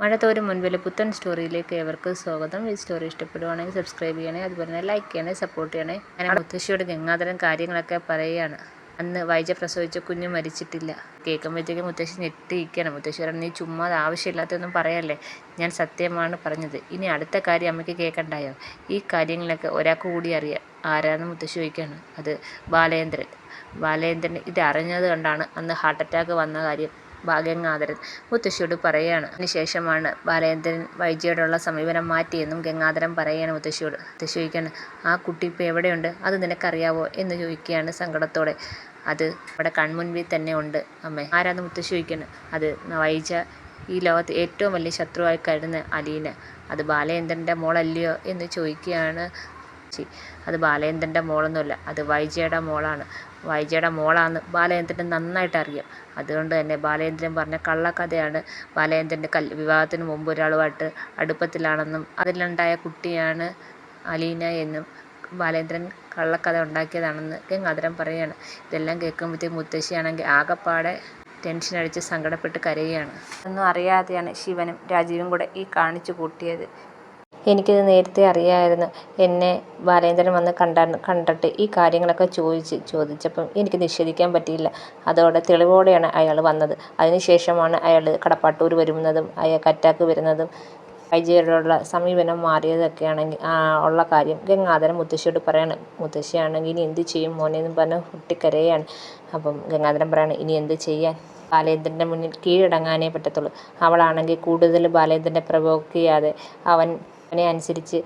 മഴ തോരും മുൻപിൽ പുത്തൻ സ്റ്റോറിയിലേക്ക് ഏവർക്കും സ്വാഗതം. ഈ സ്റ്റോറി ഇഷ്ടപ്പെടുവാണെങ്കിൽ സബ്സ്ക്രൈബ് ചെയ്യണേ, അതുപോലെ തന്നെ ലൈക്ക് ചെയ്യണേ, സപ്പോർട്ട് ചെയ്യണേ. ഞാൻ മുത്തശ്ശിയോട് ഗംഗാധരൻ കാര്യങ്ങളൊക്കെ പറയുകയാണ്. അന്ന് വൈജ പ്രസവിച്ച കുഞ്ഞ് മരിച്ചിട്ടില്ല. കേൾക്കുമ്പോഴത്തേക്കും മുത്തശ്ശി ഞെട്ടിയിരിക്കുകയാണ്. മുത്തശ്ശി പറഞ്ഞു, നീ ചുമ്മാ ആവശ്യമില്ലാത്തൊന്നും പറയല്ലേ, ഞാൻ സത്യമാണ് പറഞ്ഞത്. ഇനി അടുത്ത കാര്യം അമ്മയ്ക്ക് കേൾക്കണ്ടായോ? ഈ കാര്യങ്ങളൊക്കെ ഒരാൾക്ക് കൂടി അറിയാം. ആരാന്ന് മുത്തശ്ശി ചോദിക്കുകയാണ്. അത് ബാലേന്ദ്രൻ. ബാലേന്ദ്രൻ ഇത് അറിഞ്ഞത് കൊണ്ടാണ് അന്ന് ഹാർട്ട് അറ്റാക്ക് വന്ന കാര്യം ഗംഗാധരൻ മുത്തശ്ശിയോട് പറയുകയാണ്. അതിനുശേഷമാണ് ബാലേന്ദ്രൻ വൈജയോടുള്ള സമീപനം മാറ്റിയെന്നും ഗംഗാധരൻ പറയുകയാണ് മുത്തശ്ശിയോട്. മുത്തശ്ശി ചോദിക്കുകയാണ്, ആ കുട്ടി ഇപ്പോൾ എവിടെയുണ്ട്, അത് നിനക്കറിയാവോ എന്ന് ചോദിക്കുകയാണ് സങ്കടത്തോടെ. അത് ഇവിടെ കൺമുൻപിൽ തന്നെ ഉണ്ട് അമ്മേ. ആരാന്ന് മുത്തശ്ശി ചോദിക്കുകയാണ്. അത് വൈജ ഈ ലോകത്ത് ഏറ്റവും വലിയ ശത്രുവായി കരുതുന്ന അലീന. അത് ബാലേന്ദ്രൻ്റെ മോളല്ലയോ എന്ന് ചോദിക്കുകയാണ്. അത് ബാലേന്ദ്രൻ്റെ മോളൊന്നുമല്ല, അത് വൈജയുടെ മോളാണ്. വൈജയുടെ മോളാന്ന് ബാലേന്ദ്രന് നന്നായിട്ട് അറിയാം. അതുകൊണ്ട് തന്നെ ബാലേന്ദ്രൻ പറഞ്ഞ കള്ളക്കഥയാണ്. ബാലേന്ദ്രൻ്റെ വിവാഹത്തിന് മുമ്പ് ഒരാളുമായിട്ട് അടുപ്പത്തിലാണെന്നും അതിലുണ്ടായ കുട്ടിയാണ് അലീന എന്നും ബാലേന്ദ്രൻ കള്ളക്കഥ ഉണ്ടാക്കിയതാണെന്ന് ഗംഗാധരൻ പറയുകയാണ്. ഇതെല്ലാം കേൾക്കുമ്പോഴത്തേക്ക് മുത്തശ്ശിയാണെങ്കിൽ ആകെപ്പാടെ ടെൻഷൻ അടിച്ച് സങ്കടപ്പെട്ട് കരയുകയാണ്. ഒന്നും അറിയാതെയാണ് ശിവനും രാജീവും കൂടെ ഈ കാണിച്ചു കൂട്ടിയത്. എനിക്കിത് നേരത്തെ അറിയാമായിരുന്നു. എന്നെ ബാലേന്ദ്രൻ വന്ന് കണ്ടിട്ട് ഈ കാര്യങ്ങളൊക്കെ ചോദിച്ചപ്പം എനിക്ക് നിഷേധിക്കാൻ പറ്റിയില്ല. അതോടെ തെളിവോടെയാണ് അയാൾ വന്നത്. അതിനുശേഷമാണ് അയാൾ കടപ്പാട്ടൂർ വരുന്നതും അയാൾക്ക് അറ്റാക്ക് വരുന്നതും വൈജയോടുള്ള സമീപനം മാറിയതൊക്കെയാണെങ്കിൽ ഉള്ള കാര്യം ഗംഗാധരൻ മുത്തശ്ശിയോട് പറയാണ്. മുത്തശ്ശിയാണെങ്കിൽ ഇനി എന്ത് ചെയ്യും മോനെ എന്ന് പറഞ്ഞ് പൊട്ടിക്കരയാണ്. അപ്പം ഗംഗാധരൻ പറയാണ്, ഇനി എന്ത് ചെയ്യാൻ, ബാലേന്ദ്രൻ്റെ മുന്നിൽ കീഴടങ്ങാനേ പറ്റത്തുള്ളൂ. അവളാണെങ്കിൽ കൂടുതൽ ബാലേന്ദ്രനെ പ്രവോക്ക് ചെയ്യാതെ അവനെ അനുസരിച്ച്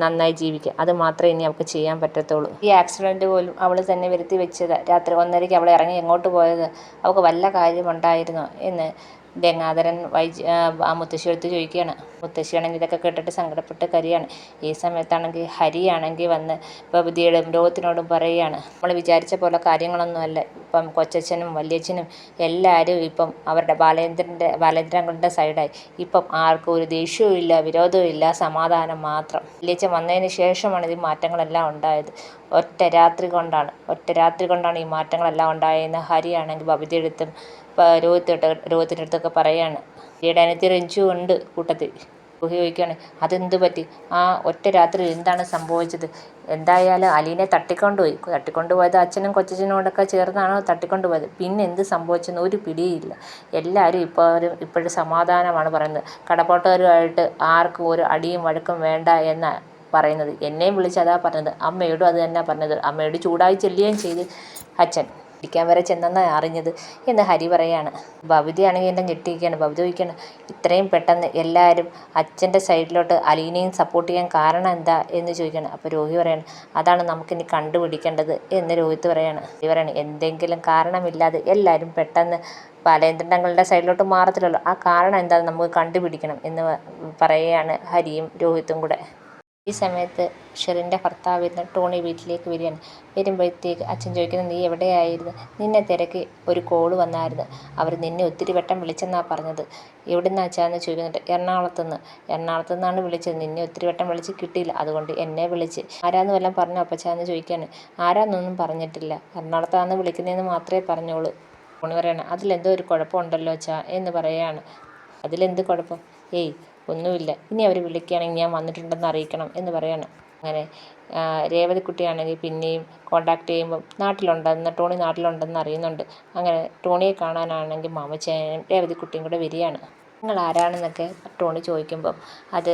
നന്നായി ജീവിക്കുക, അത് മാത്രമേ ഇനി അവൾക്ക് ചെയ്യാൻ പറ്റത്തുള്ളൂ. ഈ ആക്സിഡൻറ്റ് പോലും അവൾ തന്നെ വരുത്തി വെച്ചത്. രാത്രി 1:30 അവൾ ഇറങ്ങി എങ്ങോട്ട് പോയത്, അവൾക്ക് വല്ല കാര്യമുണ്ടായിരുന്നോ എന്ന് ഗംഗാധരൻ ആ മുത്തശ്ശിയെടുത്ത് ചോദിക്കുകയാണ്. മുത്തശ്ശിയാണെങ്കിൽ ഇതൊക്കെ കേട്ടിട്ട് സങ്കടപ്പെട്ട് കരയാണ്. ഈ സമയത്താണെങ്കിൽ ഹരിയാണെങ്കിൽ വന്ന് ബബിതയോടും രോഹത്തിനോടും പറയുകയാണ്, നമ്മൾ വിചാരിച്ച പോലെ കാര്യങ്ങളൊന്നുമല്ല. ഇപ്പം കൊച്ചച്ഛനും വല്യച്ഛനും എല്ലാവരും ഇപ്പം അവരുടെ ബാലേന്ദ്രങ്ങളുടെ സൈഡായി. ഇപ്പം ആർക്കും ഒരു ദേഷ്യവും ഇല്ല, വിരോധവും ഇല്ല, സമാധാനം മാത്രം. വല്യച്ഛൻ വന്നതിന് ശേഷമാണ് ഈ മാറ്റങ്ങളെല്ലാം ഉണ്ടായത്. ഒറ്റ രാത്രി കൊണ്ടാണ് ഈ മാറ്റങ്ങളെല്ലാം ഉണ്ടായതെന്ന് ഹരിയാണെങ്കിൽ ബബിതയെടുത്തും രോഹത്തിൻ്റെ അടുത്തൊക്കെ പറയാണ്. ഹരിയുടെ അനിയത്തി രഞ്ജു ഉണ്ട് കൂട്ടത്തിൽ. രോഹി ചോദിക്കുകയാണ്, അതെന്ത് പറ്റി, ആ ഒറ്റ രാത്രി എന്താണ് സംഭവിച്ചത്? എന്തായാലും അലീനെ തട്ടിക്കൊണ്ടുപോയത് അച്ഛനും കൊച്ചച്ഛനോടൊക്കെ ചേർന്നാണോ തട്ടിക്കൊണ്ടുപോയത്? പിന്നെ എന്ത് സംഭവിച്ചെന്ന് ഒരു പിടിയില്ല. എല്ലാവരും ഇപ്പോഴും സമാധാനമാണ് പറയുന്നത്. കടപ്പാട്ടുകാരുമായിട്ട് ആർക്കും ഒരു അടിയും വഴക്കും വേണ്ട എന്നാണ് പറയുന്നത്. എന്നെയും വിളിച്ച് അതാ പറഞ്ഞത്, അമ്മയോടും അത് തന്നെ പറഞ്ഞത്. അമ്മയോട് ചൂടായി ചെല്ലുകയും ചെയ്ത് അച്ഛൻ ഇരിക്കാൻ വരെ ചെന്നെന്നാണ് അറിഞ്ഞത് എന്ന് ഹരി പറയാണ്. ബബിതയാണെങ്കിൽ എന്നെ ഞെട്ടിയിരിക്കുകയാണ്. ബബിത ചോദിക്കുകയാണ്, ഇത്രയും പെട്ടെന്ന് എല്ലാവരും അച്ഛൻ്റെ സൈഡിലോട്ട് അലീനയും സപ്പോർട്ട് ചെയ്യാൻ കാരണം എന്താ എന്ന് ചോദിക്കുകയാണ്. അപ്പോൾ രോഹി പറയാണ്, അതാണ് നമുക്കിനി കണ്ടുപിടിക്കേണ്ടത് എന്ന് രോഹിത്ത് പറയാണ്. ഹരി പറയാണ്, എന്തെങ്കിലും കാരണമില്ലാതെ എല്ലാവരും പെട്ടെന്ന് ബാലേന്ദ്രൻ സൈഡിലോട്ട് മാറത്തില്ലല്ലോ, ആ കാരണം എന്താണെന്ന് നമുക്ക് കണ്ടുപിടിക്കണം എന്ന് പറയുകയാണ് ഹരിയും രോഹിത്തും കൂടെ. ഈ സമയത്ത് ഷെറിൻ്റെ ഭർത്താവിരുന്ന് ടോണി വീട്ടിലേക്ക് വരികയാണ്. വരുമ്പോഴത്തേക്ക് അച്ഛൻ ചോദിക്കുന്നത്, നീ എവിടെയായിരുന്നു? നിന്നെ തിരക്കി ഒരു കോള് വന്നായിരുന്നു, അവർ നിന്നെ ഒത്തിരി വട്ടം വിളിച്ചെന്നാണ് പറഞ്ഞത്. എവിടെ നിന്ന് അച്ഛാന്ന് ചോദിക്കുന്നുണ്ട്. എറണാകുളത്തു നിന്നാണ് വിളിച്ചത്, നിന്നെ ഒത്തിരി വട്ടം വിളിച്ച് കിട്ടിയില്ല, അതുകൊണ്ട് എന്നെ വിളിച്ച്. ആരാന്ന് വല്ലതും പറഞ്ഞോ അപ്പച്ചാന്ന് ചോദിക്കുകയാണ്. ആരാന്നൊന്നും പറഞ്ഞിട്ടില്ല, എറണാകുളത്താന്ന് വിളിക്കുന്നതെന്ന് മാത്രമേ പറഞ്ഞോളൂ. ടോണി പറയാണ്, അതിലെന്തോ ഒരു കുഴപ്പമുണ്ടല്ലോ അച്ഛാ എന്ന് പറയുകയാണ്. അതിലെന്ത് കുഴപ്പം? ഏയ് ഒന്നുമില്ല, ഇനി അവർ വിളിക്കുകയാണെങ്കിൽ ഞാൻ വന്നിട്ടുണ്ടെന്ന് അറിയിക്കണം എന്ന് പറയാണ്. അങ്ങനെ രേവതിക്കുട്ടിയാണെങ്കിൽ പിന്നെയും കോണ്ടാക്ട് ചെയ്യുമ്പം ടോണി നാട്ടിലുണ്ടെന്ന് അറിയുന്നുണ്ട്. അങ്ങനെ ടോണിയെ കാണാനാണെങ്കിൽ മാമച്ചായനും രേവതിക്കുട്ടിയും കൂടെ വരികയാണ്. നിങ്ങൾ ആരാണെന്നൊക്കെ ടോണി ചോദിക്കുമ്പം, അത്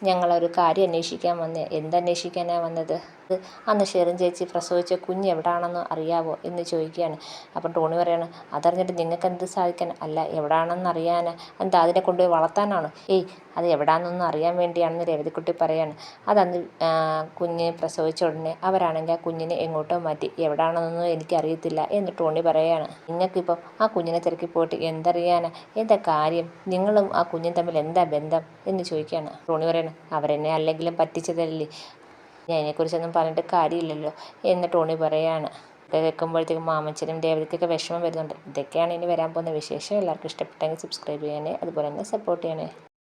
ഞങ്ങളൊരു കാര്യം അന്വേഷിക്കാൻ വന്നേ. എന്തന്വേഷിക്കാനാണ് വന്നത്? അത് അന്ന് ഷെറിൻ ചേച്ചി പ്രസവിച്ച കുഞ്ഞ് എവിടാണെന്ന് അറിയാവോ എന്ന് ചോദിക്കുകയാണ്. അപ്പം ടോണി പറയാണ്, അതറിഞ്ഞിട്ട് നിങ്ങൾക്ക് എന്ത് സാധിക്കാൻ? അല്ല, എവിടാണെന്ന് അറിയാൻ എന്താ, അതിനെ കൊണ്ടുപോയി വളർത്താനാണ്? ഏയ് അത് എവിടാണെന്നൊന്നും അറിയാൻ വേണ്ടിയാണെന്ന് രേവതിക്കുട്ടി പറയാണ്. അതന്ന് കുഞ്ഞ് പ്രസവിച്ച ഉടനെ അവരാണെങ്കിൽ ആ കുഞ്ഞിനെ എങ്ങോട്ടോ മാറ്റി, എവിടാണെന്നൊന്നും എനിക്കറിയത്തില്ല എന്ന് ടോണി പറയുകയാണ്. നിങ്ങൾക്കിപ്പം ആ കുഞ്ഞിനെ തിരക്കി പോയിട്ട് എന്തറിയാനാ, എന്താ കാര്യം, നിങ്ങളും ആ കുഞ്ഞും തമ്മിൽ എന്താ ബന്ധം എന്ന് ചോദിക്കുകയാണ്. ടോണി പറയാണ്, അവരെന്നെ അല്ലെങ്കിലും പറ്റിച്ചതല്ലേ, ഞാൻ അതിനെക്കുറിച്ചൊന്നും പറഞ്ഞിട്ട് കാര്യമില്ലല്ലോ എന്ന് ടോണി പറയാണ്. ഇതൊക്കെ കേൾക്കുമ്പോഴത്തേക്കും മാമച്ചനും രേവതിക്കൊക്കെ വിഷമം വരുന്നുണ്ട്. ഇതൊക്കെയാണ് ഇനി വരാൻ പോകുന്ന വിശേഷം. എല്ലാവർക്കും ഇഷ്ടപ്പെട്ടെങ്കിൽ സബ്സ്ക്രൈബ് ചെയ്യണേ, അതുപോലെ തന്നെ സപ്പോർട്ട് ചെയ്യണേ.